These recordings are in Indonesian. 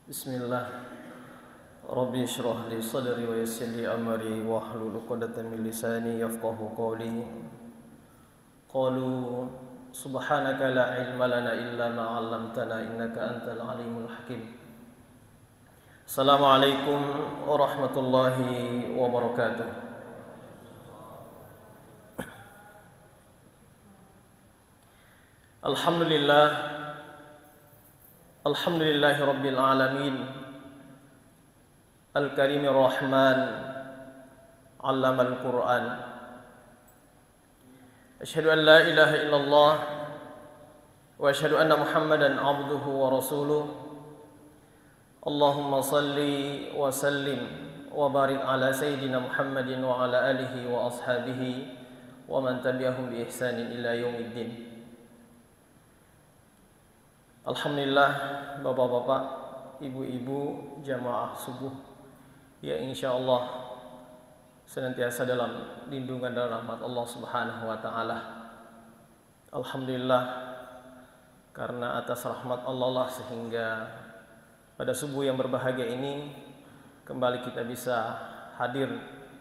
Bismillah. Rabbi shrah li sadri wa yassir li amri wahlul 'uqdatam min lisani yafqahu qawli. Qalu subhanaka la ilma lana illa ma 'allamtana innaka antal alimul hakim. Assalamualaikum warahmatullahi wabarakatuh. Alhamdulillah. Alhamdulillahi Rabbil Alamin Al-Karimir Rahman Allamal Quran. Asyhadu an la ilaha illallah wa asyhadu anna Muhammadan abduhu wa rasuluh. Allahumma salli wa sallim wa barik ala Sayyidina Muhammadin wa ala alihi wa ashabihi wa man tabi'ahum bi ihsanin ila yaumiddin. Alhamdulillah, bapak-bapak, ibu-ibu, jamaah subuh yang insyaallah senantiasa dalam lindungan dan rahmat Allah Subhanahu wa taala. Alhamdulillah, karena atas rahmat Allah lah sehingga pada subuh yang berbahagia ini kembali kita bisa hadir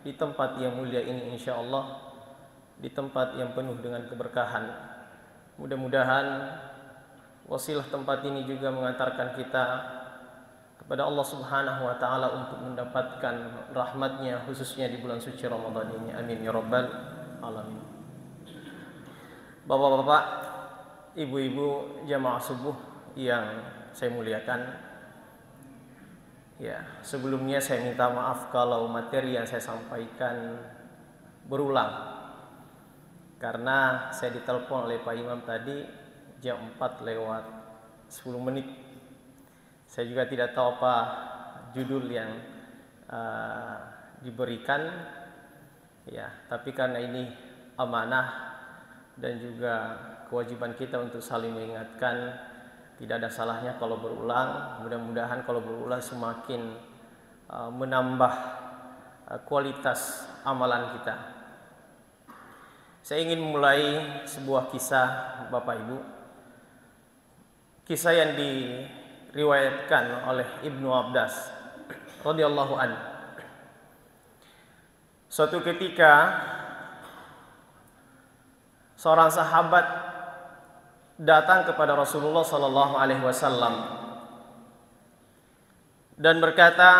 di tempat yang mulia ini insyaallah, di tempat yang penuh dengan keberkahan. Mudah-mudahan wasilah tempat ini juga mengantarkan kita kepada Allah Subhanahu wa taala untuk mendapatkan rahmatnya khususnya di bulan suci Ramadan ini. Amin ya rabbal alamin. Bapak-bapak, ibu-ibu, jamaah subuh yang saya muliakan. Ya, sebelumnya saya minta maaf kalau materi yang saya sampaikan berulang. Karena saya ditelepon oleh Pak Imam tadi jam 4 lewat 10 menit. Saya juga tidak tahu apa judul yang diberikan, ya. Tapi karena ini amanah dan juga kewajiban kita untuk saling mengingatkan, tidak ada salahnya kalau berulang. Mudah-mudahan kalau berulang semakin menambah kualitas amalan kita. Saya ingin memulai sebuah kisah, Bapak Ibu. Kisah yang diriwayatkan oleh Ibnu Abbas radhiyallahu anhu. Suatu ketika seorang sahabat datang kepada Rasulullah sallallahu alaihi wasallam dan berkata,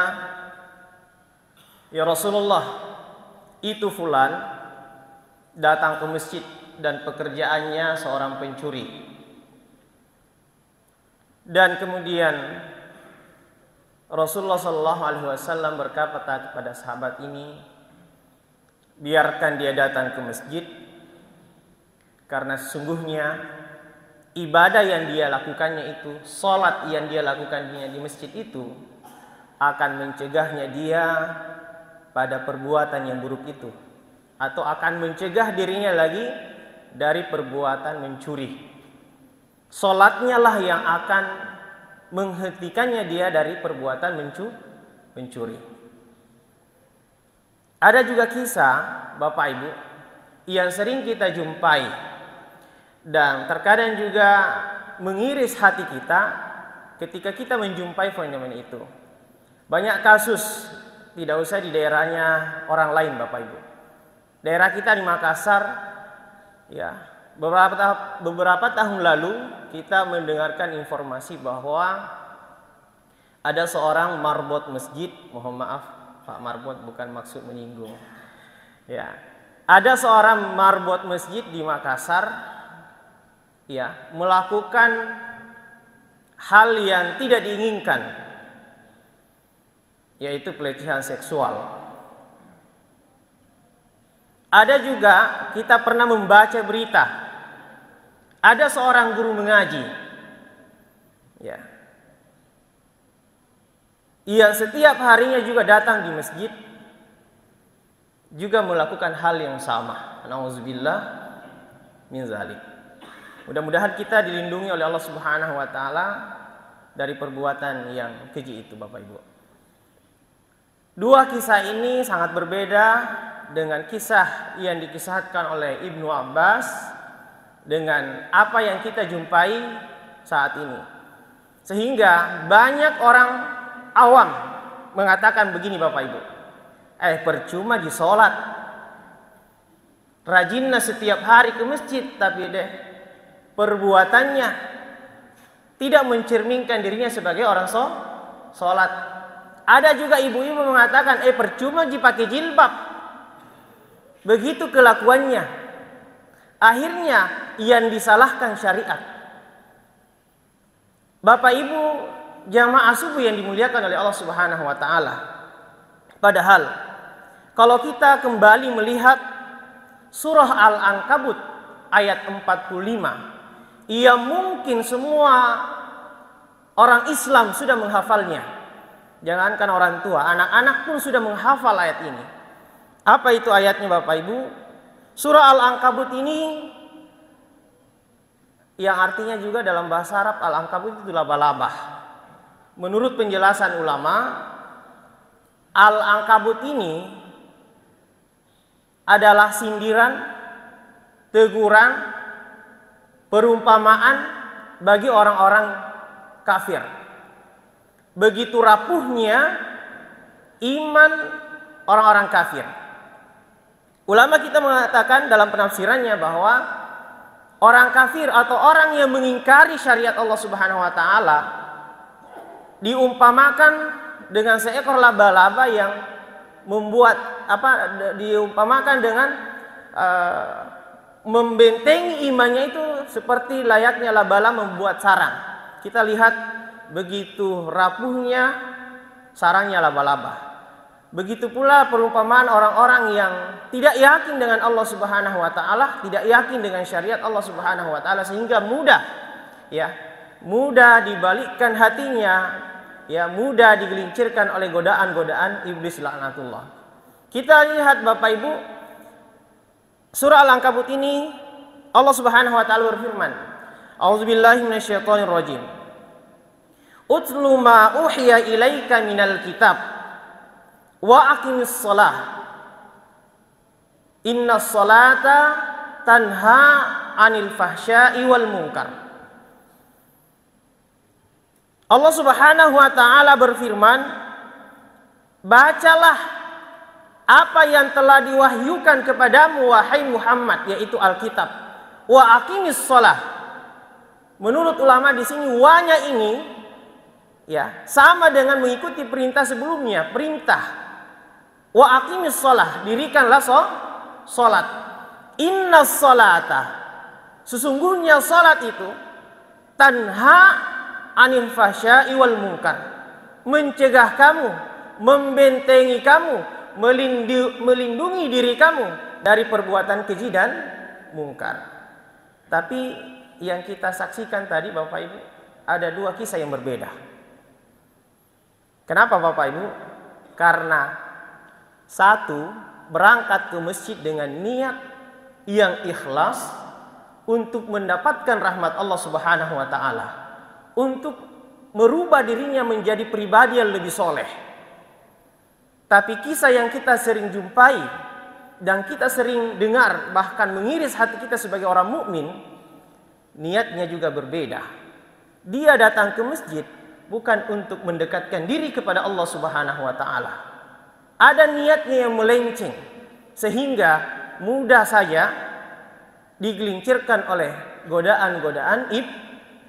"Ya Rasulullah, itu fulan datang ke masjid dan pekerjaannya seorang pencuri." Dan kemudian Rasulullah sallallahu alaihi wasallam berkata kepada sahabat ini, biarkan dia datang ke masjid, karena sesungguhnya ibadah yang dia lakukannya itu, salat yang dia lakukannya di masjid itu akan mencegahnya dia pada perbuatan yang buruk itu, atau akan mencegah dirinya lagi dari perbuatan mencuri. Salatnya lah yang akan menghentikannya dia dari perbuatan mencuri. Ada juga kisah, Bapak Ibu, yang sering kita jumpai dan terkadang juga mengiris hati kita ketika kita menjumpai fenomena itu. Banyak kasus, tidak usah di daerahnya orang lain, Bapak Ibu. Daerah kita di Makassar, ya, beberapa tahun lalu kita mendengarkan informasi bahwa ada seorang marbot masjid, mohon maaf Pak Marbot, bukan maksud menyinggung. Ya, ada seorang marbot masjid di Makassar, ya, melakukan hal yang tidak diinginkan, yaitu pelecehan seksual. Ada juga kita pernah membaca berita, ada seorang guru mengaji, ya, yang setiap harinya juga datang di masjid, juga melakukan hal yang sama. Nauzubillah min zalik. Mudah-mudahan kita dilindungi oleh Allah Subhanahu wa taala dari perbuatan yang keji itu, Bapak Ibu. Dua kisah ini sangat berbeda dengan kisah yang dikisahkan oleh Ibnu Abbas dengan apa yang kita jumpai saat ini. Sehingga banyak orang awam mengatakan begini Bapak Ibu, percuma di sholat, rajinnya setiap hari ke masjid, tapi deh perbuatannya tidak mencerminkan dirinya sebagai orang sholat. Ada juga ibu-ibu mengatakan, percuma dipakai jilbab, begitu kelakuannya. Akhirnya yang disalahkan syariat. Bapak Ibu jamaah subuh yang dimuliakan oleh Allah Subhanahu wa taala. Padahal kalau kita kembali melihat surah Al-Ankabut ayat 45, mungkin semua orang Islam sudah menghafalnya. Jangankan orang tua, anak-anak pun sudah menghafal ayat ini. Apa itu ayatnya Bapak Ibu? Surah Al-Ankabut ini yang artinya juga dalam bahasa Arab Al-Ankabut itu laba-laba. Menurut penjelasan ulama, Al-Ankabut ini adalah sindiran, teguran, perumpamaan bagi orang-orang kafir. Begitu rapuhnya iman orang-orang kafir. Ulama kita mengatakan dalam penafsirannya bahwa orang kafir atau orang yang mengingkari syariat Allah Subhanahu wa taala diumpamakan dengan seekor laba-laba yang diumpamakan dengan membentengi imannya itu seperti layaknya laba-laba membuat sarang. Kita lihat begitu rapuhnya sarangnya laba-laba. Begitu pula perumpamaan orang-orang yang tidak yakin dengan Allah Subhanahu wa taala, tidak yakin dengan syariat Allah Subhanahu wa taala, sehingga mudah dibalikkan hatinya, mudah digelincirkan oleh godaan-godaan iblis laknatullah. Kita lihat Bapak Ibu, surah Al-Ankabut ini Allah Subhanahu wa taala berfirman, A'udzubillahi minasyaitonirrajim. Utlu ma uhiya ilaika minal kitab wa aqimis shalah innas salata tanha 'anil fahsya'i wal munkar. Allah Subhanahu wa taala berfirman, bacalah apa yang telah diwahyukan kepadamu wahai Muhammad, yaitu Alkitab. Wa aqimis shalah. Menurut ulama di sini wanya ini sama dengan mengikuti perintah sebelumnya, perintah wa aqimis shalah, dirikanlah salat. Innas salata, sesungguhnya salat itu tanha 'anil fahsya'i wal munkar, mencegah kamu, membentengi kamu, melindungi diri kamu dari perbuatan keji dan mungkar. Tapi yang kita saksikan tadi Bapak Ibu, ada dua kisah yang berbeda. Kenapa Bapak Ibu? Karena satu berangkat ke masjid dengan niat yang ikhlas untuk mendapatkan rahmat Allah Subhanahu wa taala, untuk merubah dirinya menjadi pribadi yang lebih soleh. Tapi kisah yang kita sering jumpai dan kita sering dengar, bahkan mengiris hati kita sebagai orang mukmin, niatnya juga berbeda. Dia datang ke masjid bukan untuk mendekatkan diri kepada Allah Subhanahu wa taala. Ada niatnya yang melenceng, sehingga mudah saja digelincirkan oleh godaan-godaan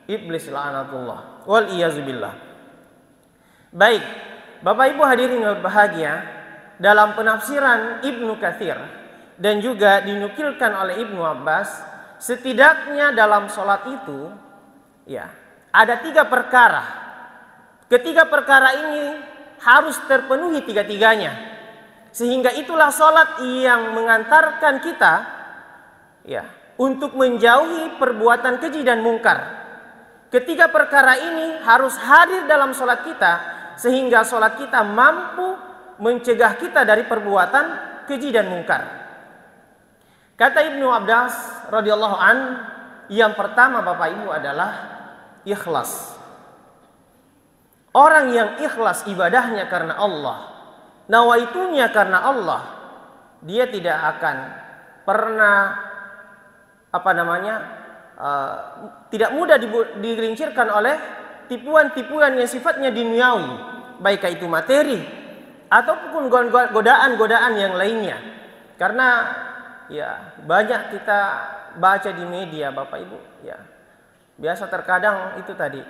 iblis laknatullah wal iyazubillah. Baik, Bapak Ibu hadirin yang berbahagia, dalam penafsiran Ibnu Katsir dan juga dinukilkan oleh Ibnu Abbas, setidaknya dalam sholat itu ada 3 perkara. Ketiga perkara ini harus terpenuhi tiga-tiganya, sehingga itulah sholat yang mengantarkan kita untuk menjauhi perbuatan keji dan mungkar. Ketiga perkara ini harus hadir dalam sholat kita, sehingga sholat kita mampu mencegah kita dari perbuatan keji dan mungkar. Kata Ibnu Abbas radhiyallahu an, yang pertama Bapak Ibu adalah ikhlas. Orang yang ikhlas ibadahnya karena Allah, nawaitunya karena Allah, dia tidak akan pernah tidak mudah digelincirkan oleh tipuan-tipuan yang sifatnya duniawi, baik itu materi ataupun godaan-godaan yang lainnya. Karena ya banyak kita baca di media Bapak Ibu, ya. Biasa terkadang itu tadi,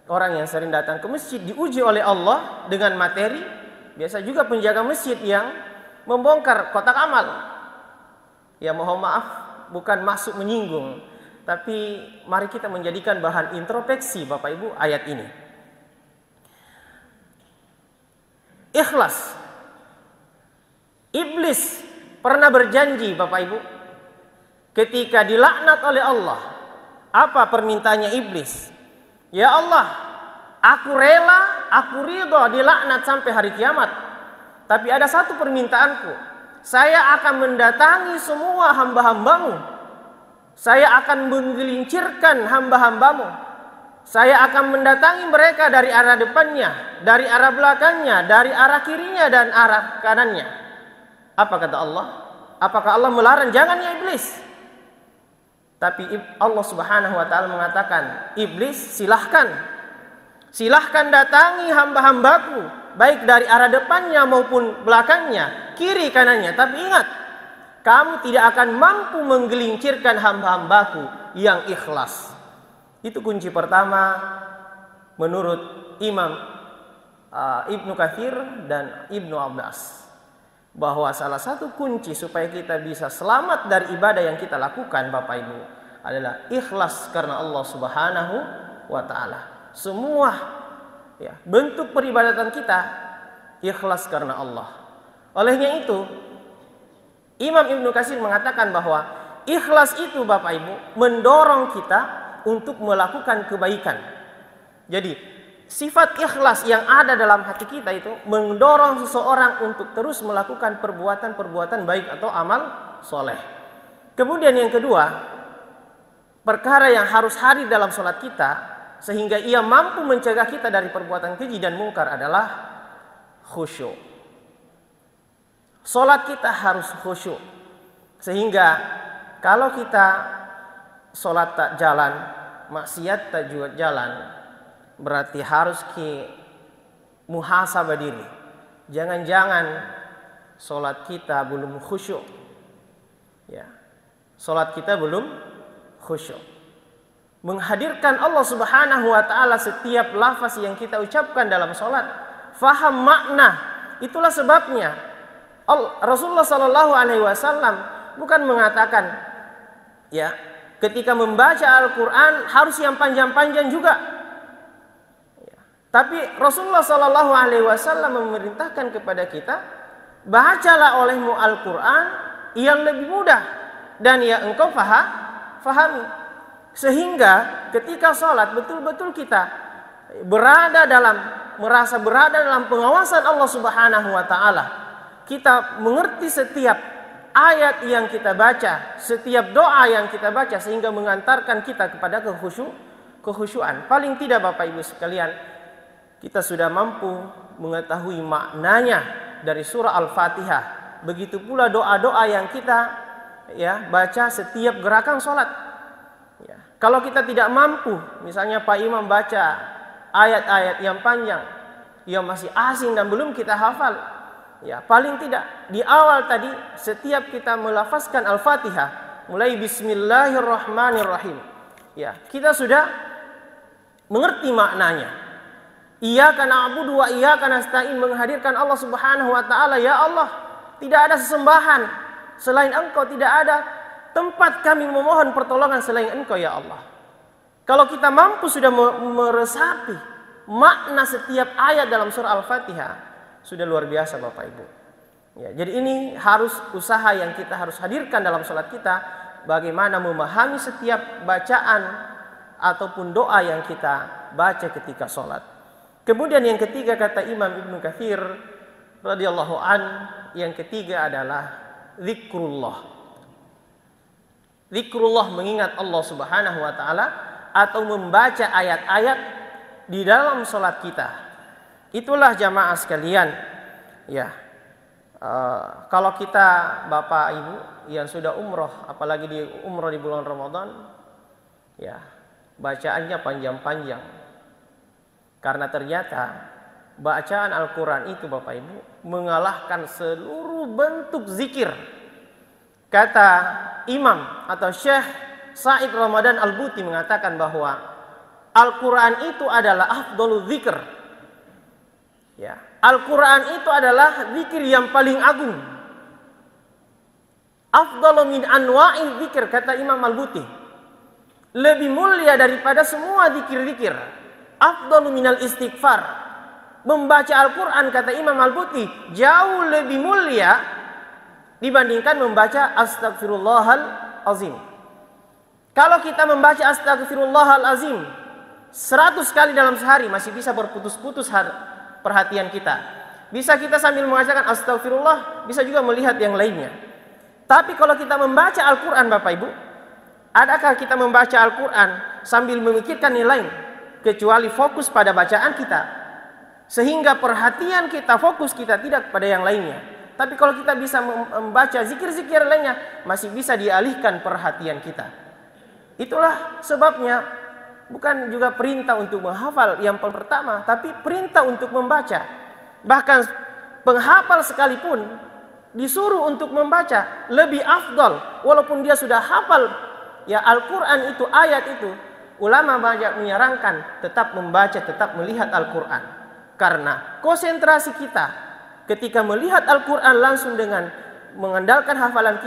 orang yang sering datang ke masjid diuji oleh Allah dengan materi. Biasa juga penjaga masjid yang membongkar kotak amal. Ya mohon maaf, bukan maksud menyinggung, tapi mari kita menjadikan bahan introspeksi Bapak Ibu ayat ini. Ikhlas. Iblis pernah berjanji Bapak Ibu, ketika dilaknat oleh Allah, apa permintaannya iblis? Ya Allah, aku rela, aku ridho dilaknat sampai hari kiamat. Tapi ada satu permintaanku, saya akan mendatangi semua hamba-hambamu. Saya akan menggelincirkan hamba-hambamu. Saya akan mendatangi mereka dari arah depannya, dari arah belakangnya, dari arah kirinya dan arah kanannya. Apa kata Allah? Apakah Allah melarang? Jangan ya iblis. Tapi Allah Subhanahu wa taala mengatakan, iblis silahkan. Silahkan datangi hamba-hambaku, baik dari arah depannya maupun belakangnya, kiri kanannya. Tapi ingat, kamu tidak akan mampu menggelincirkan hamba-hambaku yang ikhlas. Itu kunci pertama menurut Imam Ibnu Katsir dan Ibnu Abbas, bahwa salah satu kunci supaya kita bisa selamat dari ibadah yang kita lakukan Bapak Ibu adalah ikhlas karena Allah Subhanahu wa taala. Semua ya, bentuk peribadatan kita ikhlas karena Allah. Olehnya itu Imam Ibnu Katsir mengatakan bahwa ikhlas itu Bapak Ibu mendorong kita untuk melakukan kebaikan. Jadi sifat ikhlas yang ada dalam hati kita itu mendorong seseorang untuk terus melakukan perbuatan-perbuatan baik atau amal soleh. Kemudian yang kedua, perkara yang harus hadir dalam sholat kita sehingga ia mampu mencegah kita dari perbuatan keji dan mungkar adalah khusyuk. Sholat kita harus khusyuk, sehingga kalau kita sholat tak jalan, maksiat tak juga jalan, berarti harus muhasabah diri. Jangan-jangan sholat kita belum khusyuk. Ya, sholat kita belum khusyuk. Menghadirkan Allah Subhanahu wa taala setiap lafaz yang kita ucapkan dalam sholat, faham makna. Itulah sebabnya Rasulullah Sallallahu Alaihi Wasallam bukan mengatakan, ya, ketika membaca Al-Quran harus yang panjang-panjang juga. Tapi Rasulullah Sallallahu Alaihi Wasallam memerintahkan kepada kita, bacalah olehmu Al-Quran yang lebih mudah dan yang engkau fahami. Sehingga ketika sholat betul-betul kita merasa berada dalam pengawasan Allah Subhanahu Wa Taala. Kita mengerti setiap ayat yang kita baca, setiap doa yang kita baca, sehingga mengantarkan kita kepada kekhusyuan. Paling tidak Bapak Ibu sekalian, kita sudah mampu mengetahui maknanya dari surah Al-Fatihah. Begitu pula doa-doa yang kita baca setiap gerakan sholat. Ya. Kalau kita tidak mampu, misalnya Pak Imam baca ayat-ayat yang panjang, yang masih asing dan belum kita hafal, ya, paling tidak di awal tadi setiap kita melafazkan Al-Fatihah mulai Bismillahirrahmanirrahim, ya, kita sudah mengerti maknanya. Iyyaka na'budu wa iyyaka nasta'in, menghadirkan Allah Subhanahu wa taala. Ya Allah, tidak ada sesembahan selain Engkau, tidak ada tempat kami memohon pertolongan selain Engkau ya Allah. Kalau kita mampu sudah meresapi makna setiap ayat dalam surah Al-Fatihah, sudah luar biasa Bapak Ibu. Ya, jadi ini harus usaha yang kita harus hadirkan dalam sholat kita, bagaimana memahami setiap bacaan ataupun doa yang kita baca ketika sholat. Kemudian yang ketiga kata Imam Ibnu Katsir radhiyallahu an, yang ketiga adalah zikrullah. Zikrullah, mengingat Allah Subhanahu wa taala atau membaca ayat-ayat di dalam sholat kita. Itulah jamaah sekalian, ya. Kalau kita Bapak Ibu yang sudah umroh, apalagi di umroh di bulan Ramadan, ya, bacaannya panjang-panjang. Karena ternyata bacaan Al-Quran itu Bapak Ibu mengalahkan seluruh bentuk zikir. Kata Imam atau Syekh Said Ramadan Al-Buti mengatakan bahwa Al-Quran itu adalah afdhalul zikr. Ya, Al-Quran itu adalah zikir yang paling agung. Afdalu min anwa'i zikr, kata Imam Al-Buti. Lebih mulia daripada semua zikir-zikir. Afdalu minal istighfar. Membaca Al-Quran, kata Imam Al-Buti, jauh lebih mulia dibandingkan membaca Astaghfirullahal Azim. Kalau kita membaca Astaghfirullahal Azim 100 kali dalam sehari, masih bisa berputus-putus perhatian kita. Bisa kita sambil mengajarkan Astagfirullah, bisa juga melihat yang lainnya. Tapi kalau kita membaca Al-Quran Bapak Ibu, adakah kita membaca Al-Quran sambil memikirkan yang lain kecuali fokus pada bacaan kita, sehingga perhatian kita, fokus kita tidak pada yang lainnya. Tapi kalau kita bisa membaca zikir-zikir lainnya, masih bisa dialihkan perhatian kita. Itulah sebabnya bukan juga perintah untuk menghafal yang pertama, tapi perintah untuk membaca. Bahkan penghafal sekalipun disuruh untuk membaca lebih afdal, walaupun dia sudah hafal ya Al-Quran itu, ayat itu. Ulama banyak menyarankan tetap membaca, tetap melihat Al-Quran, karena konsentrasi kita ketika melihat Al-Quran langsung dengan mengandalkan hafalan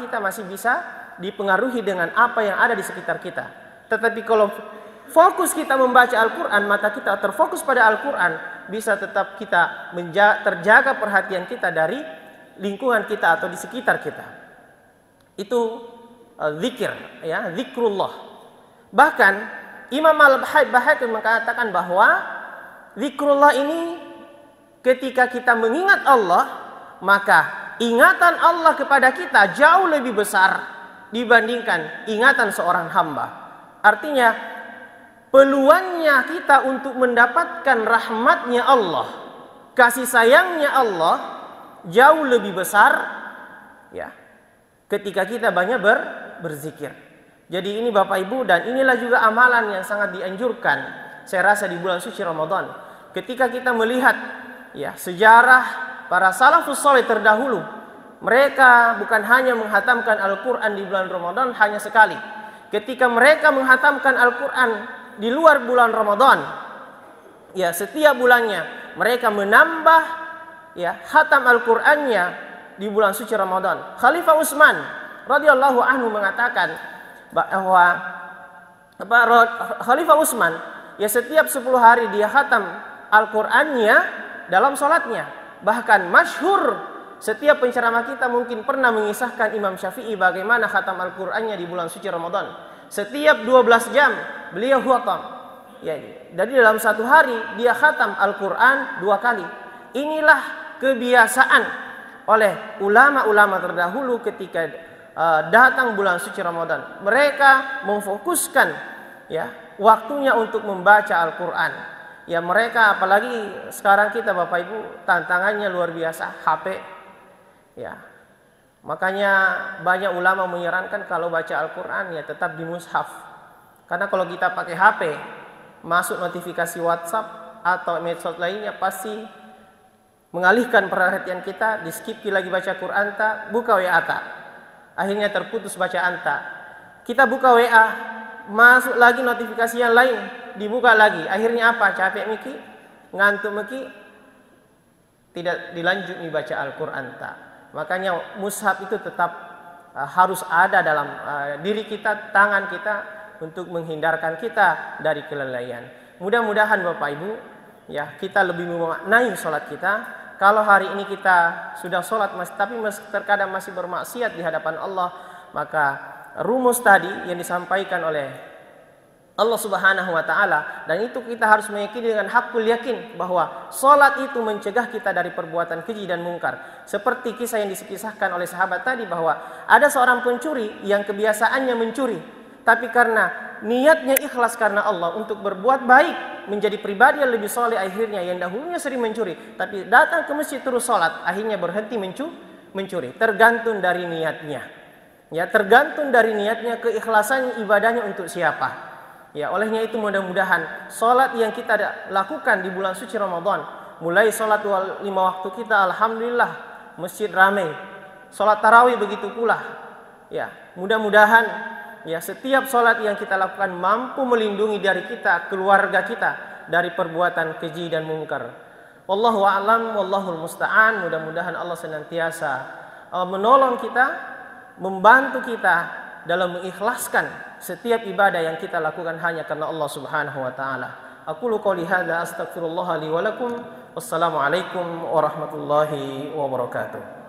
kita masih bisa dipengaruhi dengan apa yang ada di sekitar kita. Tetapi kalau fokus kita membaca Al-Quran, mata kita terfokus pada Al-Quran, bisa tetap kita terjaga perhatian kita dari lingkungan kita atau di sekitar kita. Itu zikir, ya, zikrullah. Bahkan Imam Al-Bahaqi mengatakan bahwa zikrullah ini ketika kita mengingat Allah, maka ingatan Allah kepada kita jauh lebih besar dibandingkan ingatan seorang hamba. Artinya peluangnya kita untuk mendapatkan rahmatnya Allah, kasih sayangnya Allah jauh lebih besar ya ketika kita banyak berzikir. Jadi ini Bapak Ibu, dan inilah juga amalan yang sangat dianjurkan saya rasa di bulan suci Ramadan. Ketika kita melihat ya sejarah para salafus saleh terdahulu, mereka bukan hanya menghatamkan Al-Quran di bulan Ramadan hanya sekali. Ketika mereka menghatamkan Al-Quran di luar bulan Ramadan, ya setiap bulannya mereka menambah ya khatam Al-Qur'annya di bulan suci Ramadan. Khalifah Utsman radhiyallahu anhu mengatakan bahwa Khalifah Utsman ya setiap 10 hari dia khatam Al-Qur'annya dalam salatnya. Bahkan masyhur setiap penceramah kita mungkin pernah mengisahkan Imam Syafi'i bagaimana khatam Al-Qur'annya di bulan suci Ramadan. Setiap 12 jam beliau khatam. Ya, jadi dalam satu hari dia khatam Al-Quran 2 kali. Inilah kebiasaan oleh ulama-ulama terdahulu ketika datang bulan suci Ramadan. Mereka memfokuskan ya waktunya untuk membaca Al-Quran. Ya mereka, apalagi sekarang kita Bapak Ibu, tantangannya luar biasa, HP. Ya, makanya banyak ulama menyarankan kalau baca Al-Quran ya tetap di mushaf. Karena kalau kita pakai HP, masuk notifikasi WhatsApp atau medsos lainnya pasti mengalihkan perhatian kita. Di skip lagi baca Quran tak, buka WA tak, akhirnya terputus bacaan tak. Kita buka WA, masuk lagi notifikasi yang lain, dibuka lagi, akhirnya apa? Capek miki, ngantuk miki, tidak dilanjut nih baca Al-Quran tak. Makanya mushaf itu tetap harus ada dalam diri kita, tangan kita, untuk menghindarkan kita dari kelalaian. Mudah-mudahan Bapak Ibu ya kita lebih memaknai sholat kita. Kalau hari ini kita sudah sholat tapi terkadang masih bermaksiat di hadapan Allah, maka rumus tadi yang disampaikan oleh Allah Subhanahu wa Ta'ala, dan itu kita harus meyakini dengan hakul yakin bahwa sholat itu mencegah kita dari perbuatan keji dan mungkar. Seperti kisah yang dikisahkan oleh sahabat tadi, bahwa ada seorang pencuri yang kebiasaannya mencuri, tapi karena niatnya ikhlas karena Allah untuk berbuat baik, menjadi pribadi yang lebih soleh, akhirnya yang dahulunya sering mencuri tapi datang ke masjid terus sholat, akhirnya berhenti mencuri. Tergantung dari niatnya. Ya, tergantung dari niatnya, keikhlasan ibadahnya untuk siapa. Ya, olehnya itu mudah-mudahan salat yang kita lakukan di bulan suci Ramadan, mulai salat 5 waktu kita, alhamdulillah masjid ramai. Salat tarawih begitu pula. Ya, mudah-mudahan ya setiap salat yang kita lakukan mampu melindungi dari kita, keluarga kita dari perbuatan keji dan mungkar. Wallahu a'lam, wallahul musta'an. Mudah-mudahan Allah senantiasa menolong kita, membantu kita dalam mengikhlaskan setiap ibadah yang kita lakukan hanya karena Allah Subhanahu wa taala. Aqulu qouli hadza astaghfirullah li wa lakum. Wassalamu alaikum warahmatullahi wabarakatuh.